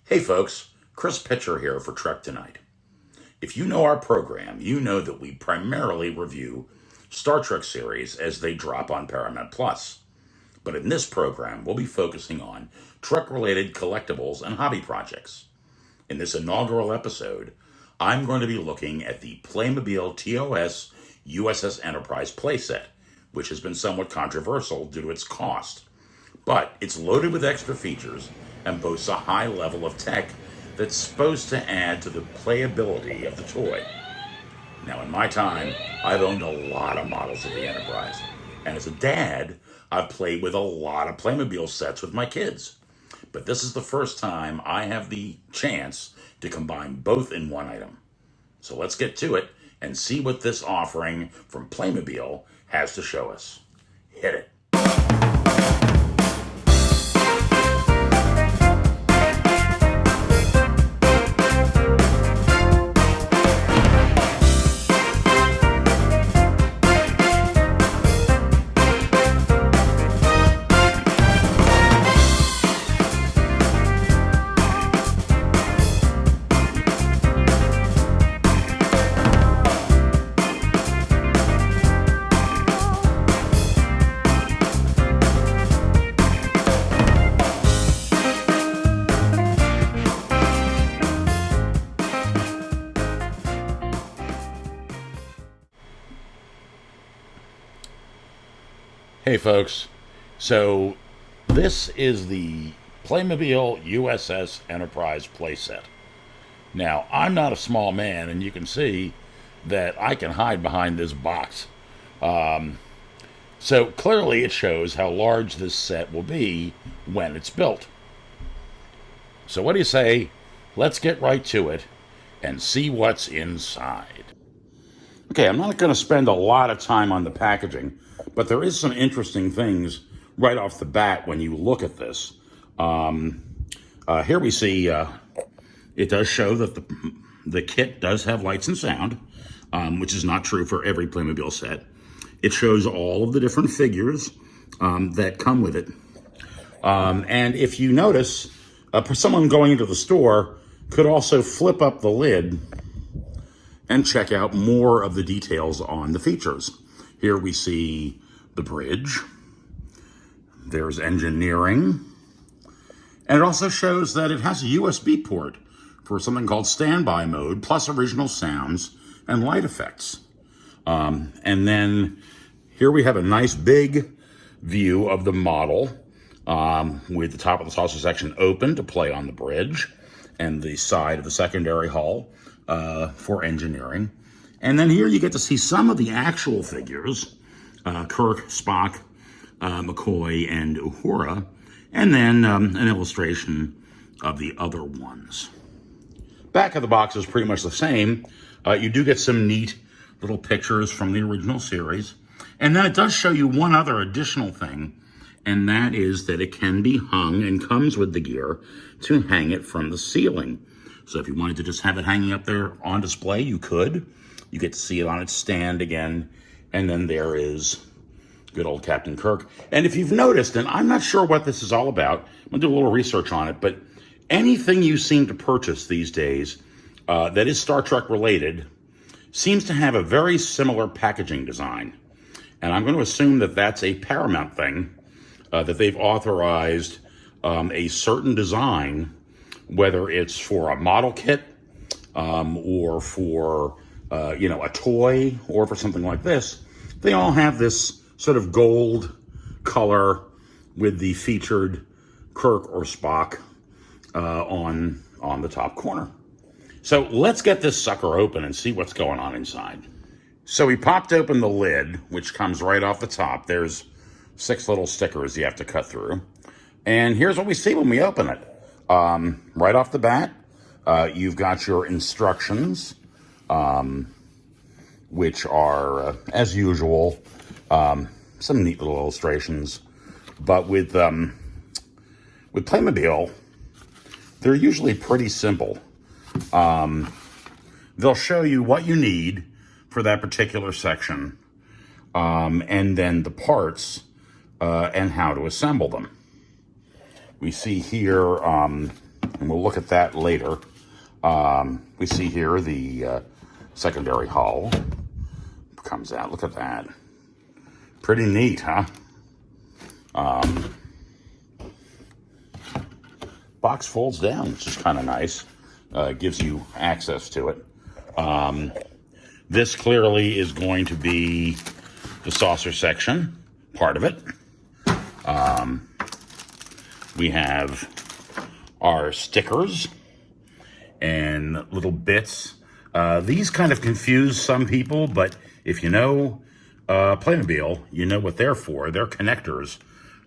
Hey folks, Chris Pitcher here for Trek Tonight. If you know our program, you know that we primarily review Star Trek series as they drop on Paramount Plus. But in this program, we'll be focusing on Trek-related collectibles and hobby projects. In this inaugural episode, I'm going to be looking at the Playmobil TOS USS Enterprise playset, which has been somewhat controversial due to its cost. But it's loaded with extra features and boasts a high level of tech that's supposed to add to the playability of the toy. Now, in my time, I've owned a lot of models of the Enterprise. And as a dad, I've played with a lot of Playmobil sets with my kids. But this is the first time I have the chance to combine both in one item. So let's get to it and see what this offering from Playmobil has to show us. Hit it. Hey folks, so this is the Playmobile USS Enterprise playset. Now, I'm not a small man, and you can see that I can hide behind this box. So clearly it shows how large this set will be when it's built. So what do you say? Let's get right to it and see what's inside. Okay, I'm not going to spend a lot of time on the packaging, but there is some interesting things right off the bat when you look at this. Here we see it does show that the kit does have lights and sound, which is not true for every Playmobil set. It shows all of the different figures that come with it. And if you notice, someone going into the store could also flip up the lid and check out more of the details on the features. Here we see the bridge. There's engineering. And it also shows that it has a USB port for something called standby mode, plus original sounds and light effects. And then here we have a nice big view of the model with the top of the saucer section open to play on the bridge and the side of the secondary hull for engineering. And then here you get to see some of the actual figures, Kirk, Spock, McCoy, and Uhura, and then an illustration of the other ones. Back of the box is pretty much the same. You do get some neat little pictures from the original series. And then it does show you one other additional thing, and that is that it can be hung and comes with the gear to hang it from the ceiling. So if you wanted to just have it hanging up there on display, you could. You get to see it on its stand again. And then there is good old Captain Kirk. And if you've noticed, and I'm not sure what this is all about, I'm going to do a little research on it, but anything you seem to purchase these days that is Star Trek related seems to have a very similar packaging design. And I'm going to assume that that's a Paramount thing, that they've authorized a certain design, whether it's for a model kit or for a toy or for something like this. They all have this sort of gold color with the featured Kirk or Spock on the top corner. So let's get this sucker open and see what's going on inside. So we popped open the lid, which comes right off the top. There's 6 little stickers you have to cut through. And here's what we see when we open it. Right off the bat, you've got your instructions, which are, as usual, some neat little illustrations. But with Playmobil, they're usually pretty simple. They'll show you what you need for that particular section, and then the parts and how to assemble them. We see here and we'll look at that later. We see here the secondary hull comes out. Look at that. Pretty neat, huh? Box folds down, which is kind of nice. Gives you access to it. This clearly is going to be the saucer section, part of it. We have our stickers and little bits. These kind of confuse some people, but if you know Playmobil, you know what they're for. They're connectors.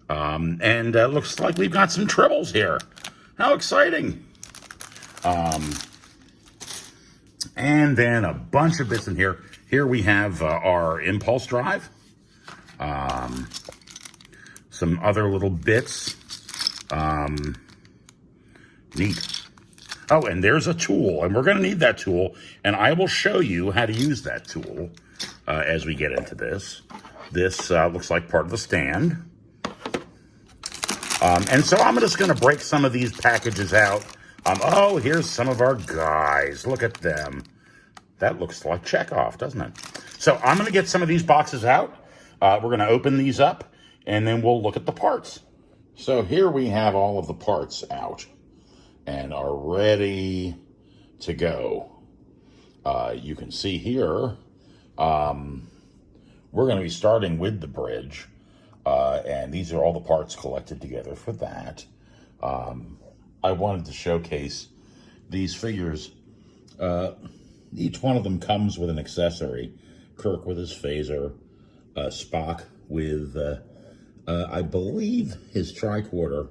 And looks like we've got some tribbles here. How exciting. And then a bunch of bits in here. Here we have our impulse drive. Some other little bits. Neat. Oh, and there's a tool, and we're going to need that tool, and I will show you how to use that tool as we get into this. This looks like part of the stand. And so I'm just going to break some of these packages out. Oh, here's some of our guys. Look at them. That looks like Chekhov, doesn't it? So I'm going to get some of these boxes out. We're going to open these up, and then we'll look at the parts. So here we have all of the parts out and are ready to go. You can see here, we're going to be starting with the bridge. And these are all the parts collected together for that. I wanted to showcase these figures. Each one of them comes with an accessory. Kirk with his phaser, Spock with, I believe, his tricorder,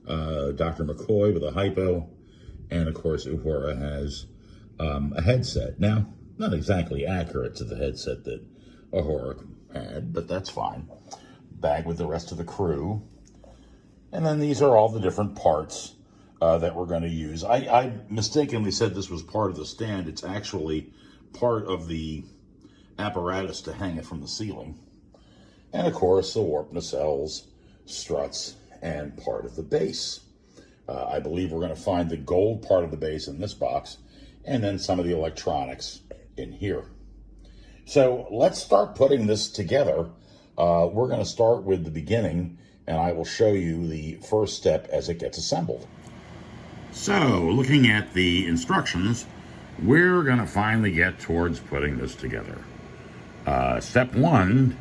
Dr. McCoy with a hypo, and of course Uhura has a headset. Now, not exactly accurate to the headset that Uhura had, but that's fine. Bag with the rest of the crew. And then these are all the different parts that we're going to use. I mistakenly said this was part of the stand. It's actually part of the apparatus to hang it from the ceiling. And of course, the warp nacelles, struts, and part of the base. I believe we're going to find the gold part of the base in this box, and then some of the electronics in here. So let's start putting this together. We're going to start with the beginning, and I will show you the first step as it gets assembled. So, looking at the instructions, we're going to finally get towards putting this together. Step one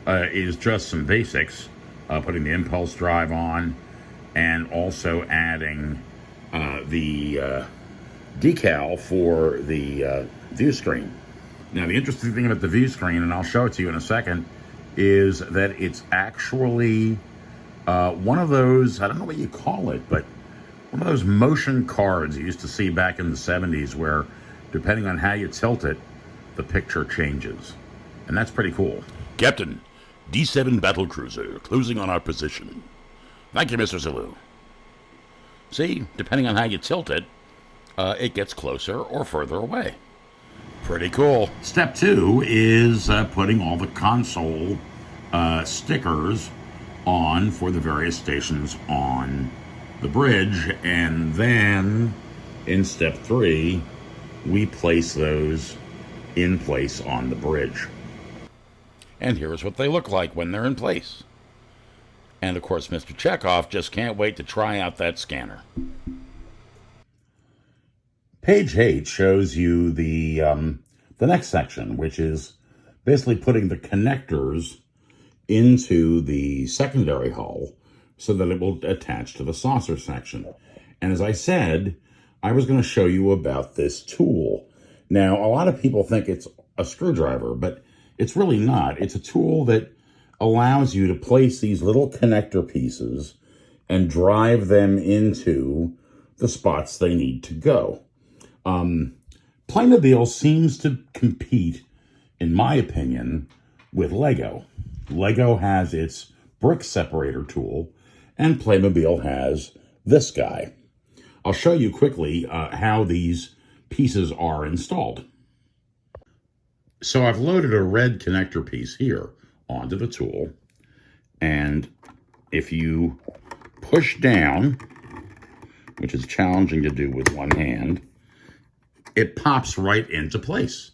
is just some basics, putting the impulse drive on, and also adding the decal for the view screen. Now, the interesting thing about the view screen, and I'll show it to you in a second, is that it's actually one of those, I don't know what you call it, but one of those motion cards you used to see back in the 70s where, depending on how you tilt it, the picture changes. And that's pretty cool. Captain, D7 battle cruiser, closing on our position. Thank you, Mr. Zulu. See, depending on how you tilt it, it gets closer or further away. Pretty cool. Step two is putting all the console stickers on for the various stations on the bridge, and then in step three, we place those in place on the bridge. And here's what they look like when they're in place. And of course, Mr. Chekhov just can't wait to try out that scanner. Page 8 shows you the next section, which is basically putting the connectors into the secondary hull so that it will attach to the saucer section. And as I said, I was going to show you about this tool. Now, a lot of people think it's a screwdriver, but it's really not. It's a tool that allows you to place these little connector pieces and drive them into the spots they need to go. Playmobil seems to compete, in my opinion, with Lego. Lego has its brick separator tool, and Playmobil has this guy. I'll show you quickly how these pieces are installed. So I've loaded a red connector piece here onto the tool, and if you push down, which is challenging to do with one hand, it pops right into place.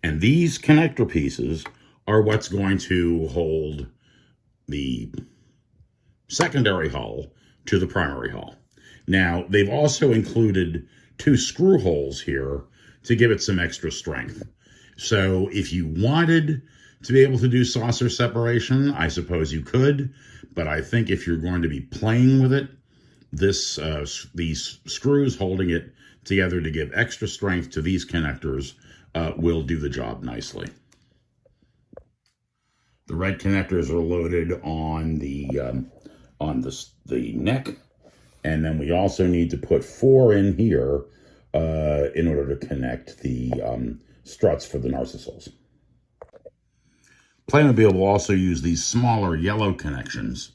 And these connector pieces are what's going to hold the secondary hull to the primary hull. Now, they've also included 2 screw holes here to give it some extra strength. So if you wanted to be able to do saucer separation, I suppose you could, but I think if you're going to be playing with it, these screws holding it together to give extra strength to these connectors will do the job nicely. The red connectors are loaded on the neck, and then we also need to put 4 in here in order to connect the struts for the narcissus. Playmobil will also use these smaller yellow connections,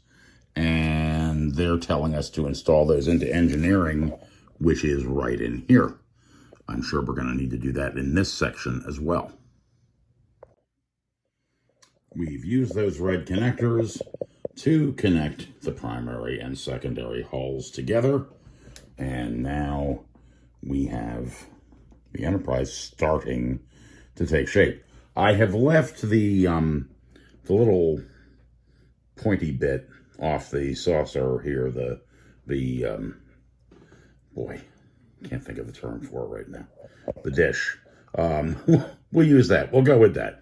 and they're telling us to install those into engineering, which is right in here. I'm sure we're going to need to do that in this section as well. We've used those red connectors to connect the primary and secondary hulls together, and now we have the Enterprise starting to take shape. I have left the little pointy bit off the saucer here, boy, can't think of the term for it right now. The dish. We'll use that. We'll go with that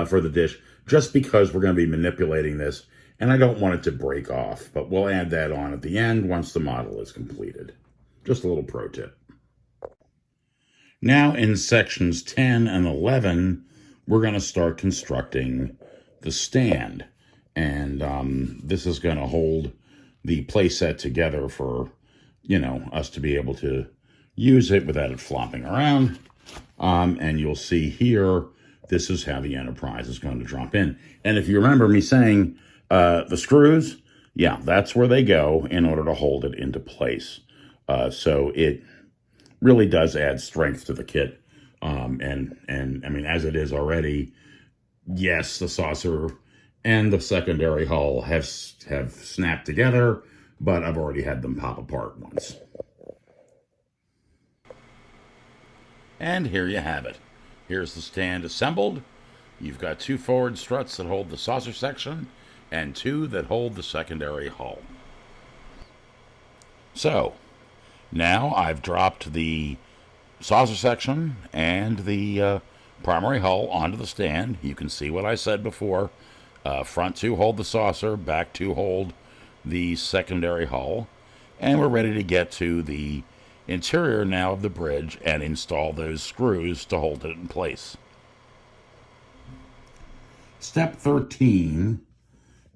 for the dish, just because we're going to be manipulating this, and I don't want it to break off, but we'll add that on at the end once the model is completed. Just a little pro tip. Now in sections 10 and 11, we're going to start constructing the stand. And this is going to hold the playset together for, us to be able to use it without it flopping around. And you'll see here, this is how the Enterprise is going to drop in. And if you remember me saying the screws, yeah, that's where they go in order to hold it into place. So it really does add strength to the kit. And I mean, as it is already, yes, the saucer and the secondary hull have snapped together, but I've already had them pop apart once. And here you have it. Here's the stand assembled. You've got 2 forward struts that hold the saucer section and 2 that hold the secondary hull. So, now I've dropped the saucer section and the primary hull onto the stand. You can see what I said before. Front 2 hold the saucer, back 2 hold the secondary hull. And we're ready to get to the interior now of the bridge and install those screws to hold it in place. Step 13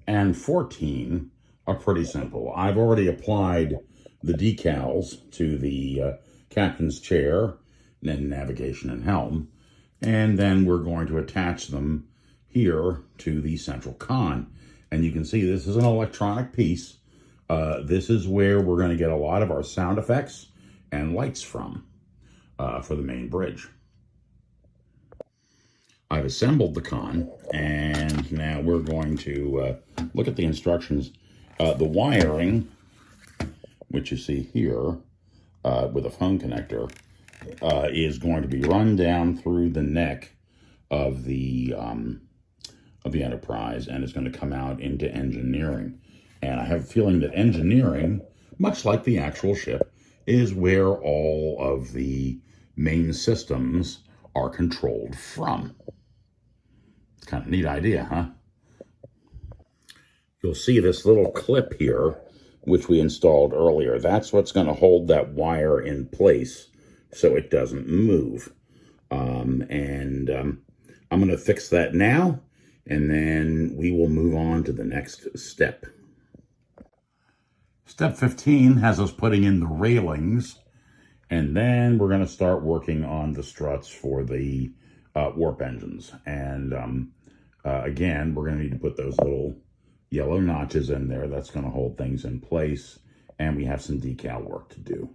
and 14 are pretty simple. I've already applied the decals to the captain's chair, then navigation and helm, and then we're going to attach them here to the central con. And you can see this is an electronic piece. This is where we're going to get a lot of our sound effects and lights from for the main bridge. I've assembled the con, and now we're going to look at the instructions. The wiring, which you see here with a phone connector, is going to be run down through the neck of the Enterprise, and it's going to come out into engineering. And I have a feeling that engineering, much like the actual ship, is where all of the main systems are controlled from. It's kind of a neat idea, huh? You'll see this little clip here, which we installed earlier. That's what's going to hold that wire in place so it doesn't move. I'm going to fix that now, and then we will move on to the next step. Step 15 has us putting in the railings, and then we're going to start working on the struts for the warp engines. And again, we're going to need to put those little yellow notches in there. That's going to hold things in place, and we have some decal work to do.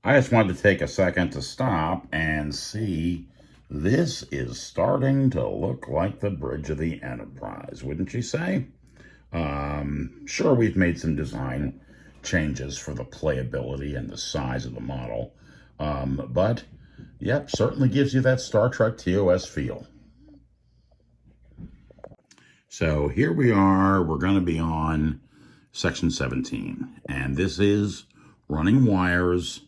I just wanted to take a second to stop and see, this is starting to look like the bridge of the Enterprise, wouldn't you say? Sure, we've made some design changes for the playability and the size of the model. But, yep, certainly gives you that Star Trek TOS feel. So here we are. We're going to be on section 17. And this is running wires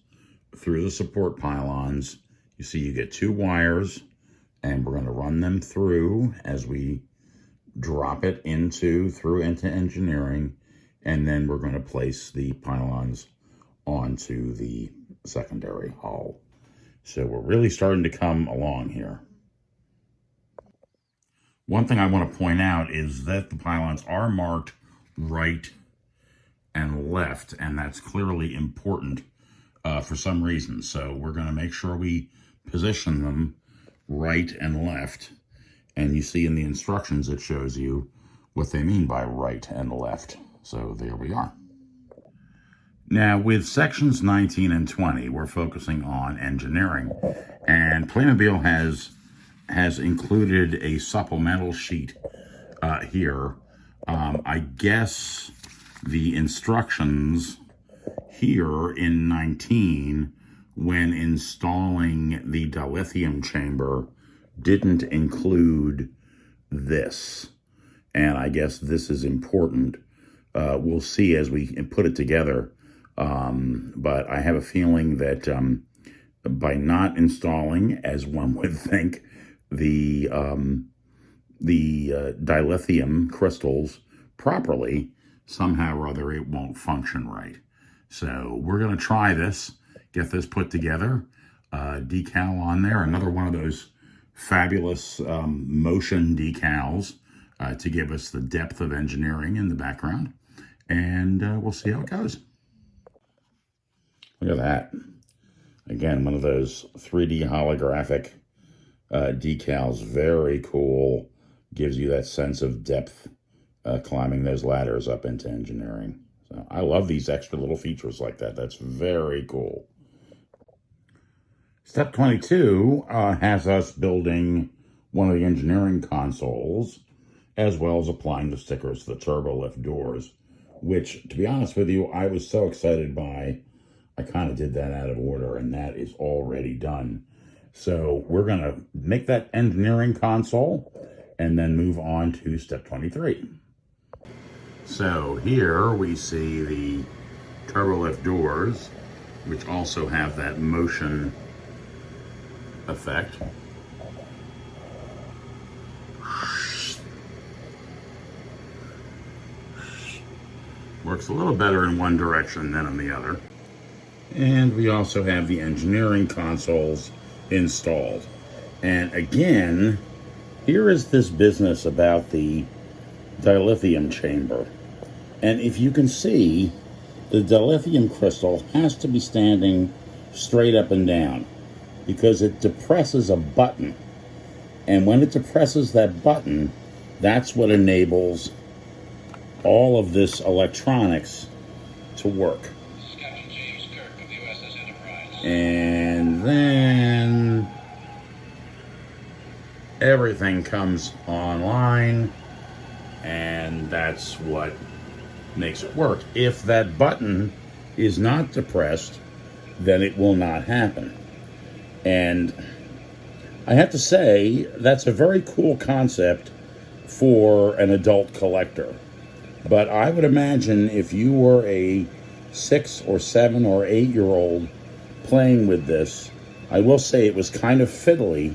through the support pylons. You see you get 2 wires, and we're going to run them through as we drop it through into engineering, and then we're going to place the pylons onto the secondary hull. So we're really starting to come along here. One thing I want to point out is that the pylons are marked right and left, and that's clearly important for some reason. So we're going to make sure we position them right and left. And you see in the instructions, it shows you what they mean by right and left. So there we are. Now, with sections 19 and 20, we're focusing on engineering. And Playmobil has included a supplemental sheet here. I guess the instructions here in 19, when installing the dilithium chamber, didn't include this. And I guess this is important. We'll see as we put it together. But I have a feeling that by not installing, as one would think, the dilithium crystals properly, somehow or other it won't function right. So we're going to try this, get this put together. Decal on there, another one of those fabulous motion decals to give us the depth of engineering in the background. And we'll see how it goes. Look at that. Again, one of those 3D holographic decals. Very cool. Gives you that sense of depth climbing those ladders up into engineering. So I love these extra little features like that. That's very cool. Step 22 has us building one of the engineering consoles, as well as applying the stickers to the turbo lift doors, which, to be honest with you, I was so excited by. I kind of did that out of order, and that is already done. So we're going to make that engineering console and then move on to step 23. So here we see the turbo lift doors, which also have that motion effect. Works a little better in one direction than in the other. And we also have the engineering consoles installed. And again, here is this business about the dilithium chamber. And if you can see, the dilithium crystal has to be standing straight up and down, because it depresses a button. And when it depresses that button, that's what enables all of this electronics to work. Captain James Kirk of the USS Enterprise. And then everything comes online, and that's what makes it work. If that button is not depressed, then it will not happen. And I have to say, that's a very cool concept for an adult collector. But I would imagine if you were a 6 or 7 or 8-year-old playing with this, I will say it was kind of fiddly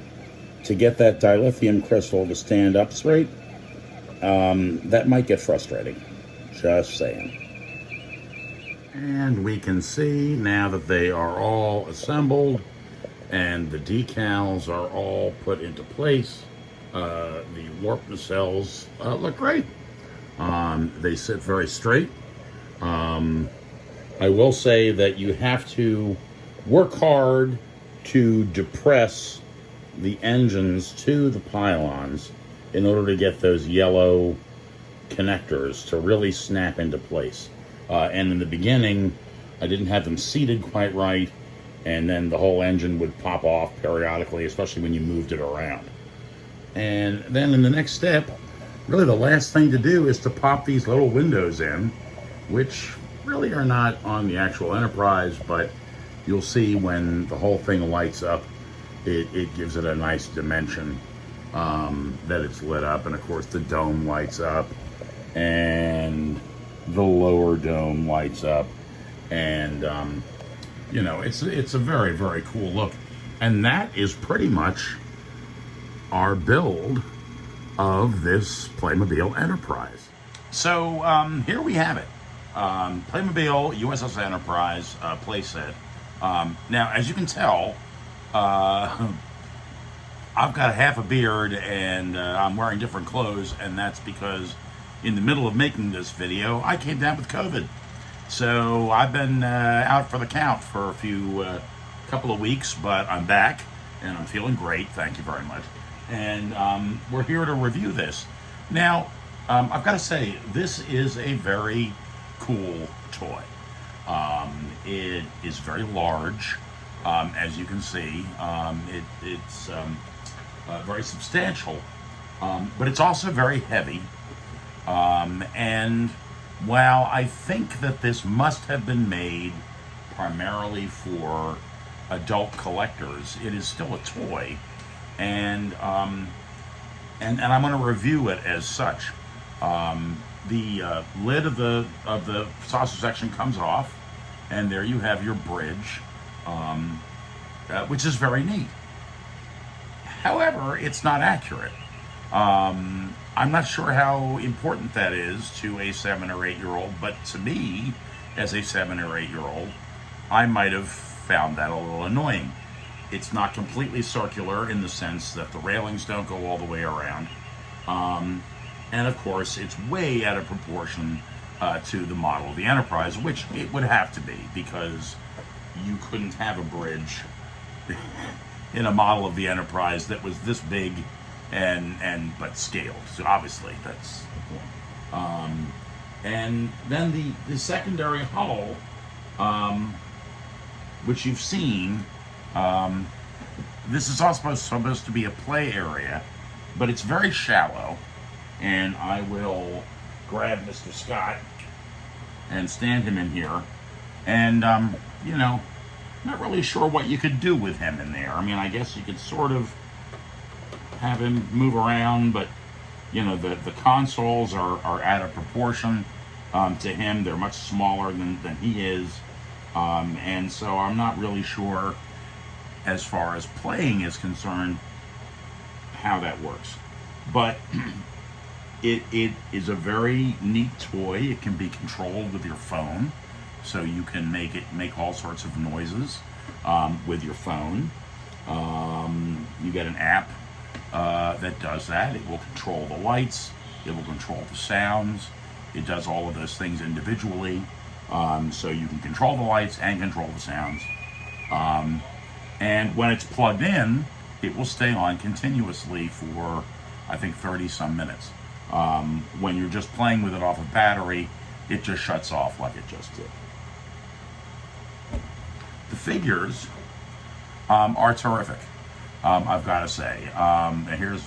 to get that dilithium crystal to stand up straight. That might get frustrating. Just saying. And we can see now that they are all assembled and the decals are all put into place. The warp nacelles look great. They sit very straight. I will say that you have to work hard to depress the engines to the pylons in order to get those yellow connectors to really snap into place. And in the beginning, I didn't have them seated quite right, and then the whole engine would pop off periodically, especially when you moved it around. And then in the next step, really the last thing to do is to pop these little windows in, which really are not on the actual Enterprise, but you'll see when the whole thing lights up, it gives it a nice dimension that it's lit up. And of course the dome lights up, and the lower dome lights up, and you know, it's a very, very cool look. And that is pretty much our build of this Playmobil Enterprise. So here we have it. Playmobil USS Enterprise playset. Now, as you can tell, I've got half a beard and I'm wearing different clothes, and that's because in the middle of making this video, I came down with COVID. So I've been out for the count for a couple of weeks, but I'm back and I'm feeling great. Thank you very much. And we're here to review this. Now, I've got to say, this is a very cool toy. It is very large, as you can see. It's very substantial, but it's also very heavy. And while I think that this must have been made primarily for adult collectors, it is still a toy, and I'm going to review it as such. The lid of the saucer section comes off, and there you have your bridge, which is very neat. However, it's not accurate. I'm not sure how important that is to a 7 or 8 year old, but to me, as a 7 or 8 year old, I might have found that a little annoying. It's not completely circular in the sense that the railings don't go all the way around. And of course, it's way out of proportion to the model of the Enterprise, which it would have to be, because you couldn't have a bridge in a model of the Enterprise that was this big but scaled. So obviously that's the point. And then the secondary hull, which you've seen, this is also supposed to be a play area, but it's very shallow. And I will grab Mr. Scott and stand him in here. And, you know, not really sure what you could do with him in there. I mean, I guess you could sort of have him move around, but, you know, the consoles are out of proportion to him. They're much smaller than he is. And so I'm not really sure, as far as playing is concerned, how that works. But it is a very neat toy. It can be controlled with your phone, so you can make all sorts of noises with your phone. You get an app that does that. It will control the lights. It will control the sounds. It does all of those things individually, so you can control the lights and control the sounds. And when it's plugged in, it will stay on continuously for, I think, 30 some minutes. When you're just playing with it off of battery, it just shuts off like it just did. The figures are terrific, I've got to say. And here's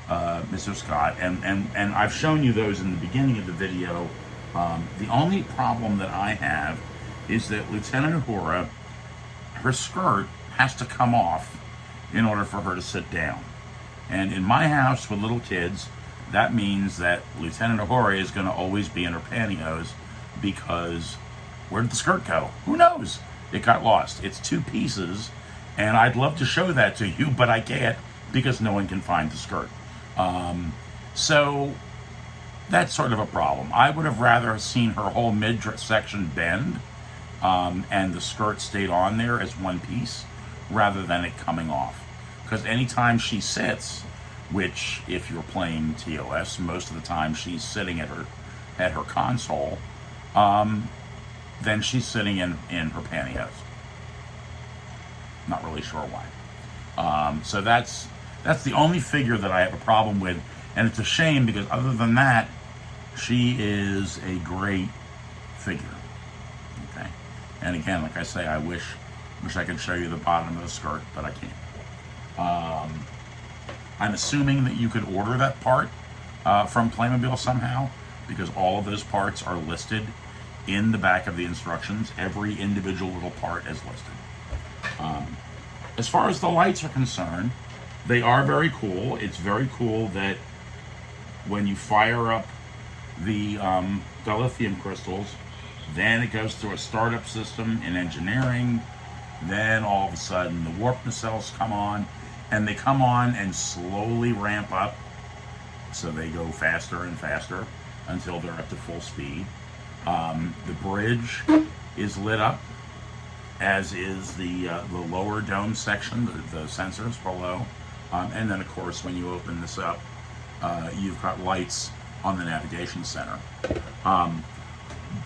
Mr. Scott, and I've shown you those in the beginning of the video. The only problem that I have is that Lieutenant Uhura, her skirt has to come off in order for her to sit down. And in my house with little kids, that means that Lieutenant Uhura is going to always be in her pantyhose, because where did the skirt go? Who knows? It got lost. It's 2 pieces, and I'd love to show that to you, but I can't, because no one can find the skirt. So that's sort of a problem. I would have rather seen her whole mid-section bend, and the skirt stayed on there as one piece, rather than it coming off. Because anytime she sits, which if you're playing TOS, most of the time she's sitting at her console, then she's sitting in her pantyhose. Not really sure why. So that's the only figure that I have a problem with, and it's a shame, because other than that, she is a great figure. Okay, and again, like I say, I wish I could show you the bottom of the skirt, but I can't. I'm assuming that you could order that part from Playmobil somehow, because all of those parts are listed in the back of the instructions, every individual little part is listed. As far as the lights are concerned, they are very cool. It's very cool that when you fire up the dilithium crystals, then it goes through a startup system in engineering. Then all of a sudden the warp nacelles come on, and they come on and slowly ramp up. So they go faster and faster until they're up to full speed. The bridge is lit up, as is the lower dome section, the sensors below. And then, of course, when you open this up, you've got lights on the navigation center.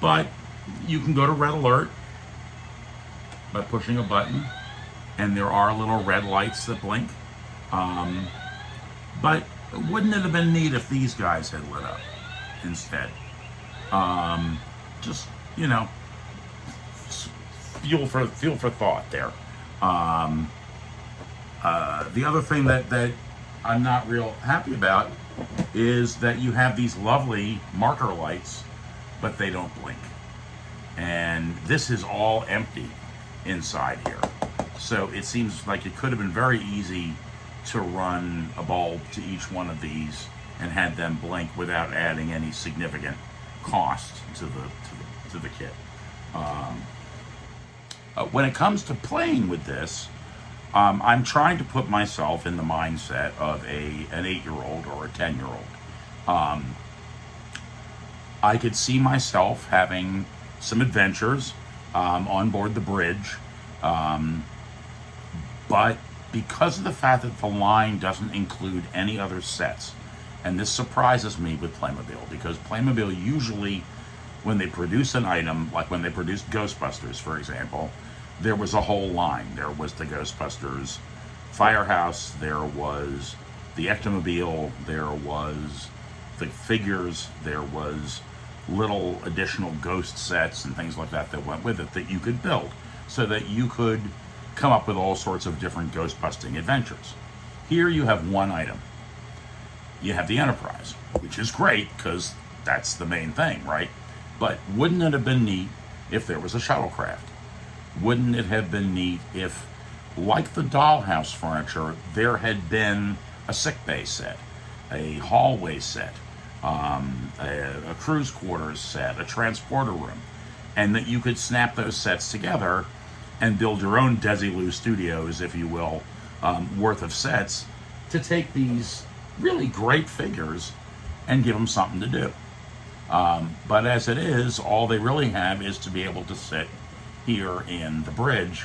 But you can go to red alert by pushing a button, and there are little red lights that blink. But wouldn't it have been neat if these guys had lit up instead? Just, you know, fuel for thought there. The other thing that I'm not real happy about is that you have these lovely marker lights, but they don't blink. And this is all empty inside here. So it seems like it could have been very easy to run a bulb to each one of these and had them blink without adding any significant cost to the kit. When it comes to playing with this, I'm trying to put myself in the mindset of an 8-year-old or a 10-year-old. I could see myself having some adventures on board the bridge, but because of the fact that the line doesn't include any other sets, and this surprises me with Playmobil, because Playmobil usually, when they produce an item, like when they produced Ghostbusters, for example, there was a whole line. There was the Ghostbusters Firehouse, there was the Ectomobile, there was the figures, there was little additional ghost sets and things like that that went with it that you could build so that you could come up with all sorts of different ghost busting adventures. Here you have one item. You have the Enterprise, which is great because that's the main thing, right? But wouldn't it have been neat if there was a shuttlecraft? Wouldn't it have been neat if, like the dollhouse furniture, there had been a sickbay set, a hallway set, a cruise quarters set, a transporter room, and that you could snap those sets together and build your own Desilu Studios, if you will, worth of sets to take these really great figures and give them something to do. But as it is, all they really have is to be able to sit here in the bridge,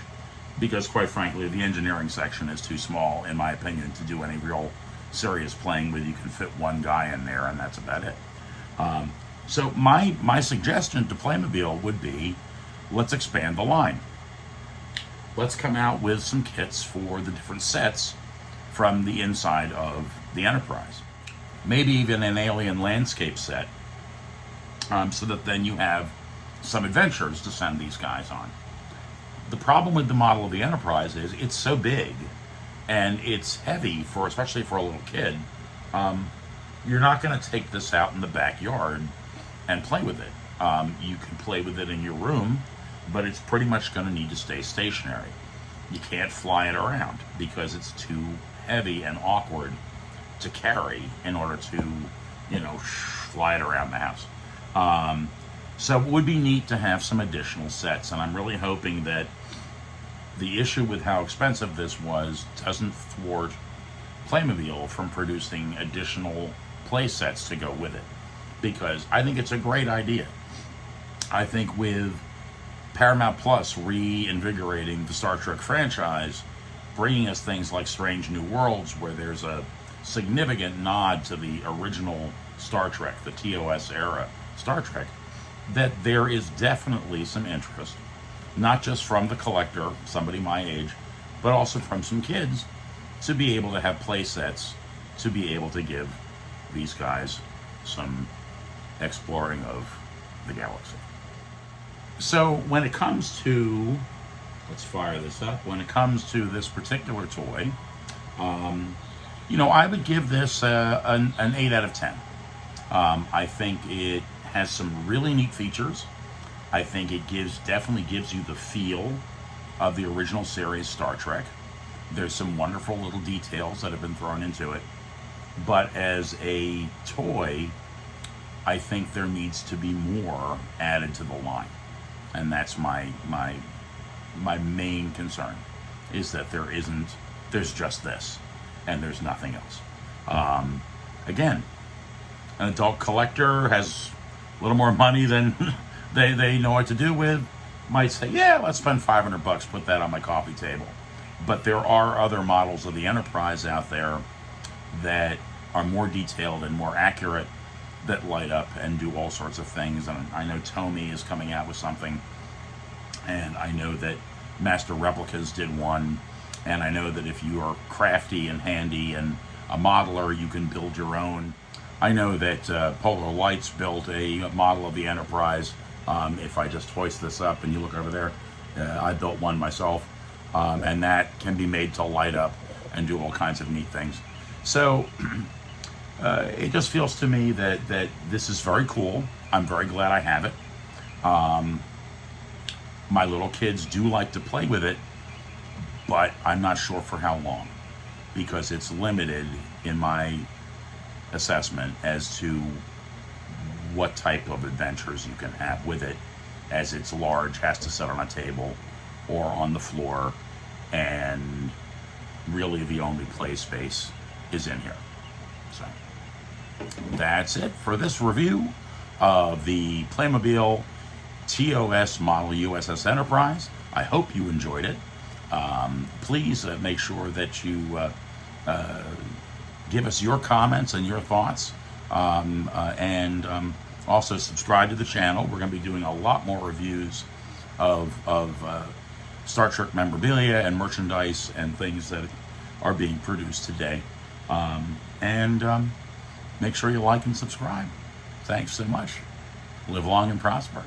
because quite frankly, the engineering section is too small, in my opinion, to do any real serious playing with. You can fit one guy in there, and that's about it. So my suggestion to Playmobil would be, let's expand the line. Let's come out with some kits for the different sets from the inside of the Enterprise. Maybe even an alien landscape set, so that then you have some adventures to send these guys on. The problem with the model of the Enterprise is it's so big and it's heavy, especially for a little kid. You're not going to take this out in the backyard and play with it. You can play with it in your room, but it's pretty much going to need to stay stationary. You can't fly it around because it's too heavy and awkward to carry in order to, fly it around the house. So it would be neat to have some additional sets, and I'm really hoping that the issue with how expensive this was doesn't thwart Playmobil from producing additional play sets to go with it, because I think it's a great idea. I think with Paramount Plus reinvigorating the Star Trek franchise, bringing us things like Strange New Worlds, where there's a significant nod to the original Star Trek, the TOS era Star Trek, that there is definitely some interest, not just from the collector, somebody my age, but also from some kids, to be able to have play sets, to be able to give these guys some exploring of the galaxy. So when it comes to, let's fire this up, when it comes to this particular toy, I would give this an 8 out of 10. I think it has some really neat features. I think it definitely gives you the feel of the original series Star Trek. There's some wonderful little details that have been thrown into it. But as a toy, I think there needs to be more added to the line. And that's my main concern, is that there's just this, and there's nothing else. Again, an adult collector has a little more money than they know what to do with, might say, yeah, let's spend $500, put that on my coffee table. But there are other models of the Enterprise out there that are more detailed and more accurate, that light up and do all sorts of things. And I know Tomy is coming out with something, and I know that Master Replicas did one, and I know that if you are crafty and handy and a modeler, you can build your own. I know that Polar Lights built a model of the Enterprise. If I just hoist this up and you look over there, I built one myself, and that can be made to light up and do all kinds of neat things. So it just feels to me that this is very cool. I'm very glad I have it. My little kids do like to play with it, but I'm not sure for how long, because it's limited in my assessment as to what type of adventures you can have with it, as it's large, has to sit on a table or on the floor, and really the only play space is in here. So that's it for this review of the Playmobil TOS model USS Enterprise. I hope you enjoyed it. Please make sure that you give us your comments and your thoughts, and also subscribe to the channel. We're going to be doing a lot more reviews of Star Trek memorabilia and merchandise and things that are being produced today. And make sure you like and subscribe. Thanks so much. Live long and prosper.